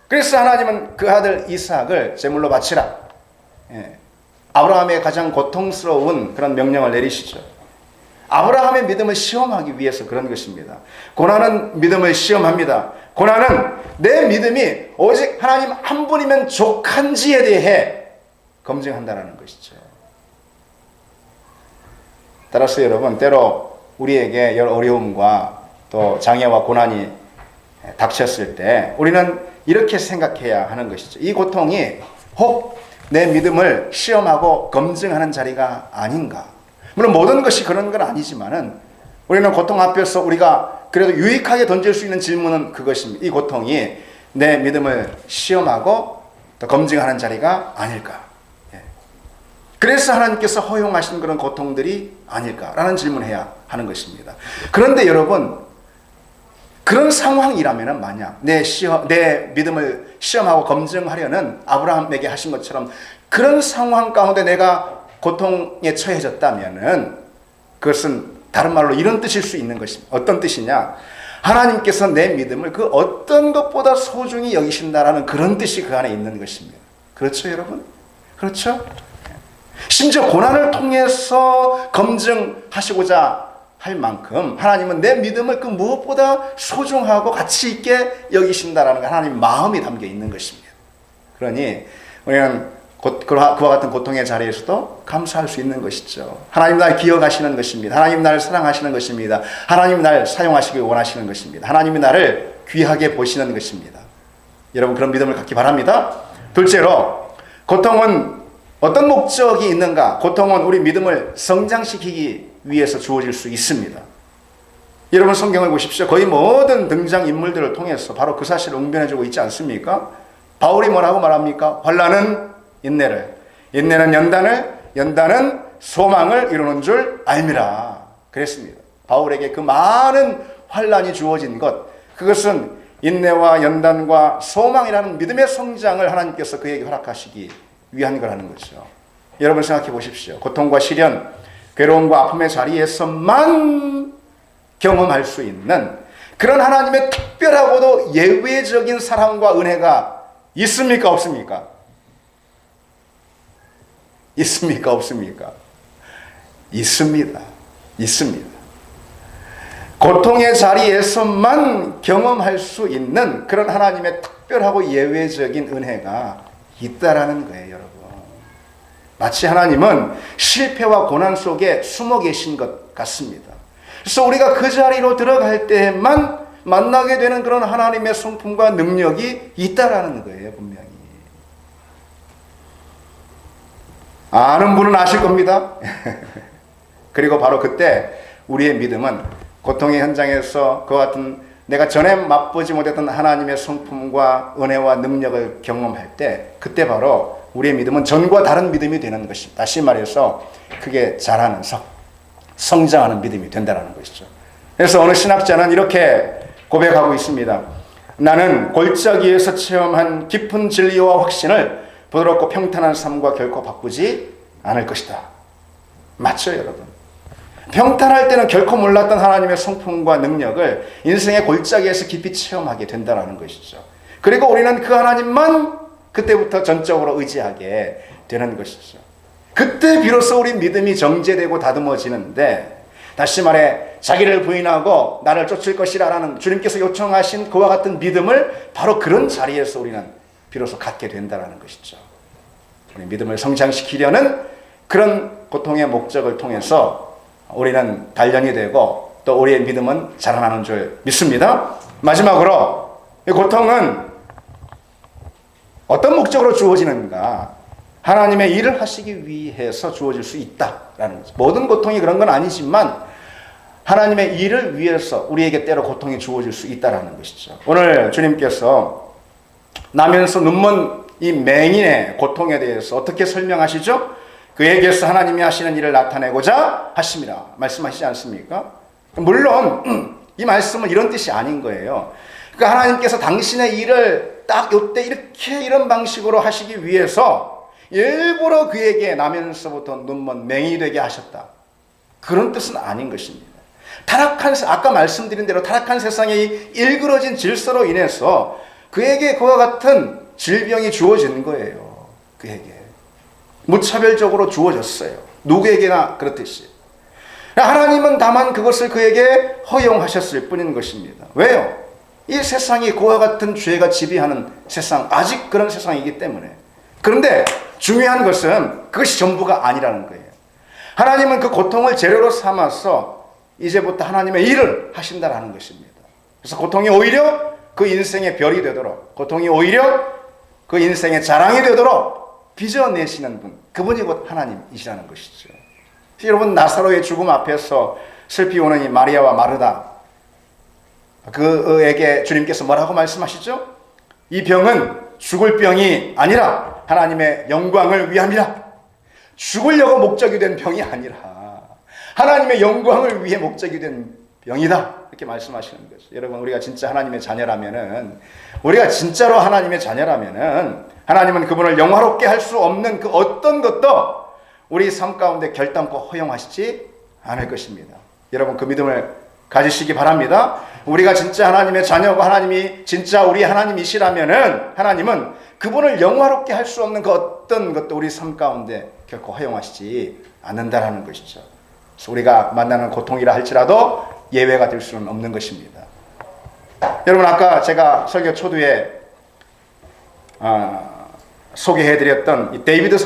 그래서 하나님은 그 아들 이삭을 제물로 바치라. 아브라함의 가장 고통스러운 그런 명령을 내리시죠. 아브라함의 믿음을 시험하기 위해서 그런 것입니다. 고난은 믿음을 시험합니다. 고난은 내 믿음이 오직 하나님 한 분이면 족한지에 대해 검증한다는 것이죠. 따라서 여러분, 때로 우리에게 여러 어려움과 또 장애와 고난이 닥쳤을 때 우리는 이렇게 생각해야 하는 것이죠. 이 고통이 혹 내 믿음을 시험하고 검증하는 자리가 아닌가. 물론 모든 것이 그런 건 아니지만은 우리는 고통 앞에서 우리가 그래도 유익하게 던질 수 있는 질문은 그것입니다. 이 고통이 내 믿음을 시험하고 또 검증하는 자리가 아닐까. 그래서 하나님께서 허용하신 그런 고통들이 아닐까라는 질문을 해야 하는 것입니다. 그런데 여러분, 그런 상황이라면 만약 내 믿음을 시험하고 검증하려는 아브라함에게 하신 것처럼 그런 상황 가운데 내가 고통에 처해졌다면은 그것은 다른 말로 이런 뜻일 수 있는 것입니다. 어떤 뜻이냐? 하나님께서 내 믿음을 그 어떤 것보다 소중히 여기신다라는 그런 뜻이 그 안에 있는 것입니다. 그렇죠, 여러분? 그렇죠? 심지어 고난을 통해서 검증하시고자 할 만큼 하나님은 내 믿음을 그 무엇보다 소중하고 가치 있게 여기신다라는 하나님 마음이 담겨 있는 것입니다. 그러니 우리는 그와 같은 고통의 자리에서도 감사할 수 있는 것이죠. 하나님 날 기억하시는 것입니다. 하나님 나를 사랑하시는 것입니다. 하나님 날 사용하시길 원하시는 것입니다. 하나님이 나를 귀하게 보시는 것입니다. 여러분, 그런 믿음을 갖기 바랍니다. 둘째로, 고통은 어떤 목적이 있는가? 고통은 우리 믿음을 성장시키기 위해서 주어질 수 있습니다. 여러분, 성경을 보십시오. 거의 모든 등장인물들을 통해서 바로 그 사실을 응변해주고 있지 않습니까? 바울이 뭐라고 말합니까? 환난은 인내를, 인내는 연단을, 연단은 소망을 이루는 줄 알미라. 그랬습니다. 바울에게 그 많은 환난이 주어진 것, 그것은 인내와 연단과 소망이라는 믿음의 성장을 하나님께서 그에게 허락하시기 위한 거라는 거죠. 여러분 생각해 보십시오. 고통과 시련, 괴로움과 아픔의 자리에서만 경험할 수 있는 그런 하나님의 특별하고도 예외적인 사랑과 은혜가 있습니까? 없습니까? 있습니까? 없습니까? 있습니다. 있습니다. 고통의 자리에서만 경험할 수 있는 그런 하나님의 특별하고 예외적인 은혜가 있다라는 거예요, 여러분. 마치 하나님은 실패와 고난 속에 숨어 계신 것 같습니다. 그래서 우리가 그 자리로 들어갈 때만 만나게 되는 그런 하나님의 성품과 능력이 있다라는 거예요, 분명히. 아는 분은 아실 겁니다. 그리고 바로 그때 우리의 믿음은 고통의 현장에서 그와 같은 내가 전에 맛보지 못했던 하나님의 성품과 은혜와 능력을 경험할 때 그때 바로 우리의 믿음은 전과 다른 믿음이 되는 것입니다. 다시 말해서 그게 자라는 성장하는 믿음이 된다는 것이죠. 그래서 어느 신학자는 이렇게 고백하고 있습니다. 나는 골짜기에서 체험한 깊은 진리와 확신을 부드럽고 평탄한 삶과 결코 바꾸지 않을 것이다. 맞죠, 여러분? 평탄할 때는 결코 몰랐던 하나님의 성품과 능력을 인생의 골짜기에서 깊이 체험하게 된다는 것이죠. 그리고 우리는 그 하나님만 그때부터 전적으로 의지하게 되는 것이죠. 그때 비로소 우리 믿음이 정제되고 다듬어지는데, 다시 말해 자기를 부인하고 나를 쫓을 것이라는 주님께서 요청하신 그와 같은 믿음을 바로 그런 자리에서 우리는 비로소 갖게 된다는 것이죠. 우리 믿음을 성장시키려는 그런 고통의 목적을 통해서 우리는 단련이 되고 또 우리의 믿음은 자라나는 줄 믿습니다. 마지막으로 이 고통은 어떤 목적으로 주어지는가? 하나님의 일을 하시기 위해서 주어질 수 있다라는 거죠. 모든 고통이 그런 건 아니지만 하나님의 일을 위해서 우리에게 때로 고통이 주어질 수 있다라는 것이죠. 오늘 주님께서 나면서 눈먼 이 맹인의 고통에 대해서 어떻게 설명하시죠? 그에게서 하나님이 하시는 일을 나타내고자 하심이라 말씀하시지 않습니까? 물론 이 말씀은 이런 뜻이 아닌 거예요. 그러니까 하나님께서 당신의 일을 딱 이때 이렇게 이런 방식으로 하시기 위해서 일부러 그에게 나면서부터 눈먼 맹인이 되게 하셨다. 그런 뜻은 아닌 것입니다. 타락한, 아까 말씀드린 대로 타락한 세상의 일그러진 질서로 인해서 그에게 그와 같은 질병이 주어진 거예요. 그에게 무차별적으로 주어졌어요. 누구에게나 그렇듯이. 하나님은 다만 그것을 그에게 허용하셨을 뿐인 것입니다. 왜요? 이 세상이 그와 같은 죄가 지배하는 세상, 아직 그런 세상이기 때문에. 그런데 중요한 것은 그것이 전부가 아니라는 거예요. 하나님은 그 고통을 재료로 삼아서 이제부터 하나님의 일을 하신다라는 것입니다. 그래서 고통이 오히려 그 인생의 별이 되도록, 고통이 오히려 그 인생의 자랑이 되도록 빚어내시는 분, 그분이 곧 하나님이시라는 것이죠. 여러분, 나사로의 죽음 앞에서 슬피 오는 이 마리아와 마르다, 그에게 주님께서 뭐라고 말씀하시죠? 이 병은 죽을 병이 아니라 하나님의 영광을 위함이라. 죽으려고 목적이 된 병이 아니라 하나님의 영광을 위해 목적이 된 병이다. 이렇게 말씀하시는 거죠. 여러분, 우리가 진짜 하나님의 자녀라면은, 우리가 진짜로 하나님의 자녀라면은 하나님은 그분을 영화롭게 할 수 없는 그 어떤 것도 우리 삶 가운데 결단코 허용하시지 않을 것입니다. 여러분, 그 믿음을 가지시기 바랍니다. 우리가 진짜 하나님의 자녀고 하나님이 진짜 우리 하나님이시라면은 하나님은 그분을 영화롭게 할 수 없는 그 어떤 것도 우리 삶 가운데 결코 허용하시지 않는다라는 것이죠. 그래서 우리가 만나는 고통이라 할지라도 예외가 될 수는 없는 것입니다. 여러분, 아까 제가 설교 초두에 소개해드렸던 이 데이비드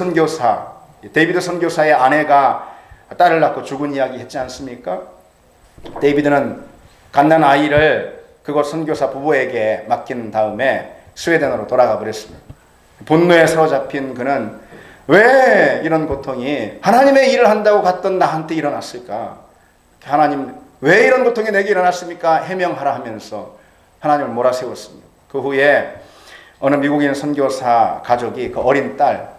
선교사의 아내가 딸을 낳고 죽은 이야기 했지 않습니까? 데이비드는 갓난 아이를 그곳 선교사 부부에게 맡긴 다음에 스웨덴으로 돌아가 버렸습니다. 분노에 사로잡힌 그는 왜 이런 고통이 하나님의 일을 한다고 갔던 나한테 일어났을까? 하나님, 왜 이런 고통이 내게 일어났습니까? 해명하라 하면서 하나님을 몰아세웠습니다. 그 후에 어느 미국인 선교사 가족이 그 어린 딸,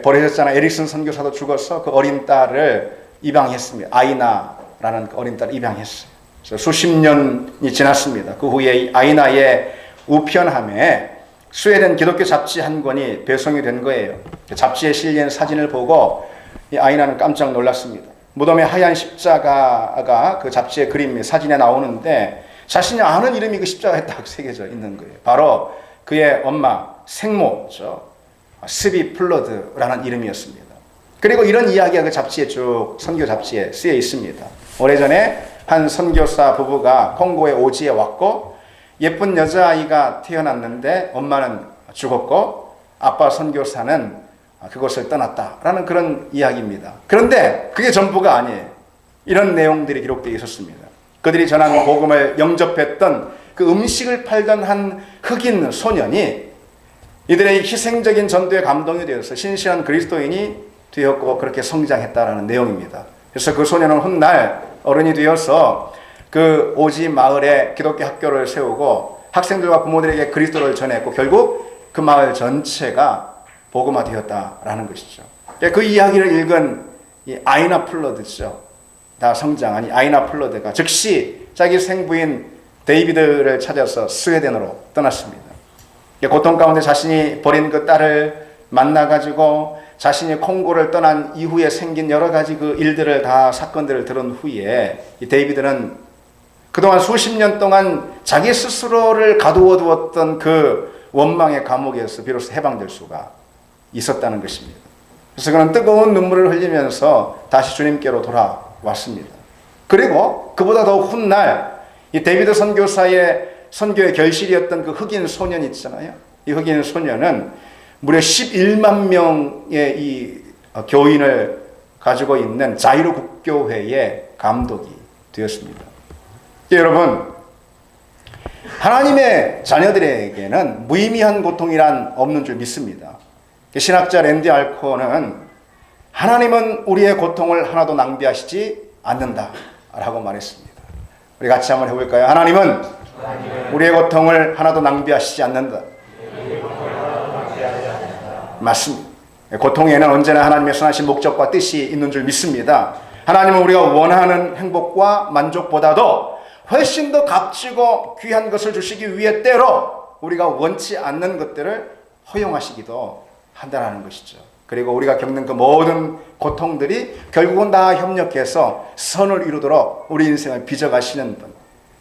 버려졌잖아요. 에릭슨 선교사도 죽어서 그 어린 딸을 입양했습니다. 아이나라는 그 어린 딸을 입양했어요. 그래서 수십 년이 지났습니다. 그 후에 이 아이나의 우편함에 스웨덴 기독교 잡지 한 권이 배송이 된 거예요. 그 잡지에 실린 사진을 보고 이 아이나는 깜짝 놀랐습니다. 무덤에 하얀 십자가가 그 잡지의 그림 사진에 나오는데 자신이 아는 이름이 그 십자가에 딱 새겨져 있는 거예요. 바로 그의 엄마 생모죠. 스비 플러드라는 이름이었습니다. 그리고 이런 이야기가 그 잡지에 쭉 선교 잡지에 쓰여 있습니다. 오래전에 한 선교사 부부가 콩고의 오지에 왔고 예쁜 여자아이가 태어났는데 엄마는 죽었고 아빠 선교사는 그것을 떠났다라는 그런 이야기입니다. 그런데 그게 전부가 아니에요. 이런 내용들이 기록되어 있었습니다. 그들이 전한 복음을 영접했던 그 음식을 팔던 한 흑인 소년이 이들의 희생적인 전도에 감동이 되어서 신실한 그리스도인이 되었고 그렇게 성장했다라는 내용입니다. 그래서 그 소년은 훗날 어른이 되어서 그 오지 마을에 기독교 학교를 세우고 학생들과 부모들에게 그리스도를 전했고 결국 그 마을 전체가 복음화되었다라는 것이죠. 그 이야기를 읽은 이 아이나 플러드죠. 다 성장한 이 아이나 플러드가 즉시 자기 생부인 데이비드를 찾아서 스웨덴으로 떠났습니다. 고통 가운데 자신이 버린 그 딸을 만나가지고 자신이 콩고를 떠난 이후에 생긴 여러 가지 그 일들을 다 사건들을 들은 후에 이 데이비드는 그동안 수십 년 동안 자기 스스로를 가두어 두었던 그 원망의 감옥에서 비로소 해방될 수가 있었다는 것입니다. 그래서 그는 뜨거운 눈물을 흘리면서 다시 주님께로 돌아왔습니다. 그리고 그보다 더 훗날 이 데이비드 선교사의 선교의 결실이었던 그 흑인 소년 있잖아요. 이 흑인 소년은 무려 11만 명의 이 교인을 가지고 있는 자이로 국교회의 감독이 되었습니다. 여러분, 하나님의 자녀들에게는 무의미한 고통이란 없는 줄 믿습니다. 신학자 랜디 알코는 하나님은 우리의 고통을 하나도 낭비하시지 않는다라고 말했습니다. 우리 같이 한번 해볼까요? 하나님은 우리의 고통을 하나도 낭비하시지 않는다. 맞습니다. 고통에는 언제나 하나님의 선하신 목적과 뜻이 있는 줄 믿습니다. 하나님은 우리가 원하는 행복과 만족보다도 훨씬 더 값지고 귀한 것을 주시기 위해 때로 우리가 원치 않는 것들을 허용하시기도 한다는 것이죠. 그리고 우리가 겪는 그 모든 고통들이 결국은 다 협력해서 선을 이루도록 우리 인생을 빚어가시는 분,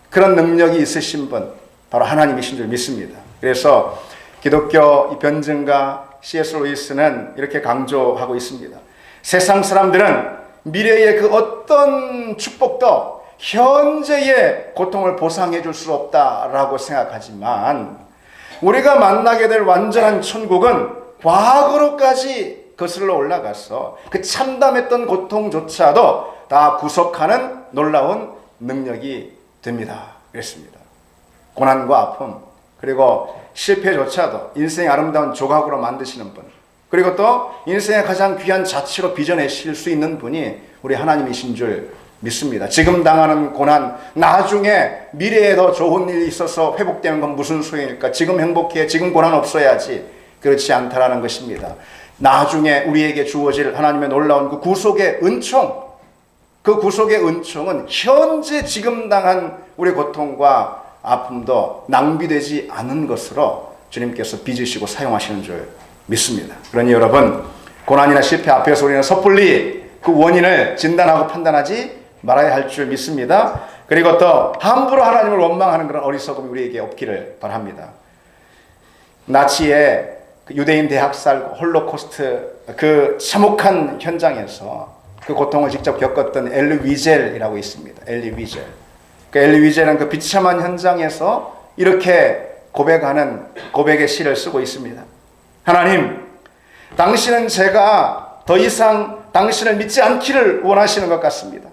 그런 능력이 있으신 분, 바로 하나님이신 줄 믿습니다. 그래서 기독교 변증가 C.S. 루이스는 이렇게 강조하고 있습니다. 세상 사람들은 미래의 그 어떤 축복도 현재의 고통을 보상해 줄 수 없다라고 생각하지만 우리가 만나게 될 완전한 천국은 과거로까지 거슬러 올라가서 그 참담했던 고통조차도 다 구속하는 놀라운 능력이 됩니다. 그랬습니다. 고난과 아픔, 그리고 실패조차도 인생의 아름다운 조각으로 만드시는 분, 그리고 또 인생의 가장 귀한 자치로 빚어내실 수 있는 분이 우리 하나님이신 줄 믿습니다. 지금 당하는 고난, 나중에 미래에 더 좋은 일이 있어서 회복되는 건 무슨 소용일까? 지금 행복해, 지금 고난 없어야지. 그렇지 않다라는 것입니다. 나중에 우리에게 주어질 하나님의 놀라운 그 구속의 은총, 그 구속의 은총은 현재 지금 당한 우리 고통과 아픔도 낭비되지 않은 것으로 주님께서 빚으시고 사용하시는 줄 믿습니다. 그러니 여러분, 고난이나 실패 앞에서 우리는 섣불리 그 원인을 진단하고 판단하지 말아야 할 줄 믿습니다. 그리고 또 함부로 하나님을 원망하는 그런 어리석음이 우리에게 없기를 바랍니다. 나치의 유대인 대학살 홀로코스트 그 참혹한 현장에서 그 고통을 직접 겪었던 엘리 위젤이라고 있습니다. 엘리 위젤. 그 엘리 위젤은 그 비참한 현장에서 이렇게 고백하는 고백의 시를 쓰고 있습니다. 하나님, 당신은 제가 더 이상 당신을 믿지 않기를 원하시는 것 같습니다.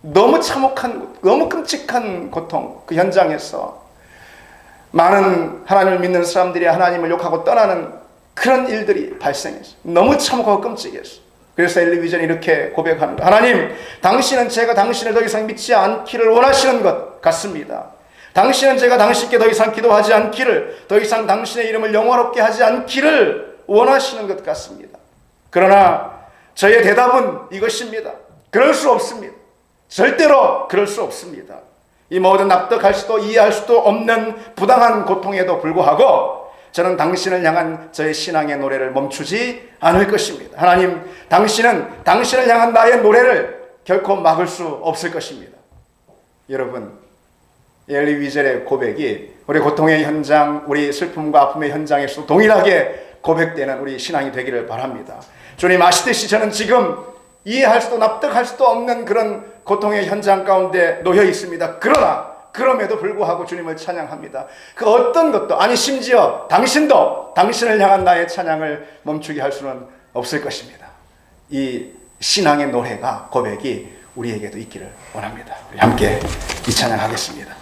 너무 참혹한, 너무 끔찍한 고통, 그 현장에서 많은 하나님을 믿는 사람들이 하나님을 욕하고 떠나는 그런 일들이 발생했어요. 너무 참혹하고 끔찍했어요. 그래서 엘리 위전이 이렇게 고백하는 거예요. 하나님, 당신은 제가 당신을 더 이상 믿지 않기를 원하시는 것 같습니다. 당신은 제가 당신께 더 이상 기도하지 않기를, 더 이상 당신의 이름을 영화롭게 하지 않기를 원하시는 것 같습니다. 그러나 저의 대답은 이것입니다. 그럴 수 없습니다. 절대로 그럴 수 없습니다. 이 모든 납득할 수도 이해할 수도 없는 부당한 고통에도 불구하고 저는 당신을 향한 저의 신앙의 노래를 멈추지 않을 것입니다. 하나님, 당신은 당신을 향한 나의 노래를 결코 막을 수 없을 것입니다. 여러분, 엘리 위젤의 고백이 우리 고통의 현장, 우리 슬픔과 아픔의 현장에서 동일하게 고백되는 우리 신앙이 되기를 바랍니다. 주님 아시듯이 저는 지금 이해할 수도 납득할 수도 없는 그런 고통의 현장 가운데 놓여 있습니다. 그러나 그럼에도 불구하고 주님을 찬양합니다. 그 어떤 것도, 아니 심지어 당신도 당신을 향한 나의 찬양을 멈추게 할 수는 없을 것입니다. 이 신앙의 노래가, 고백이 우리에게도 있기를 원합니다. 우리 함께 이 찬양하겠습니다.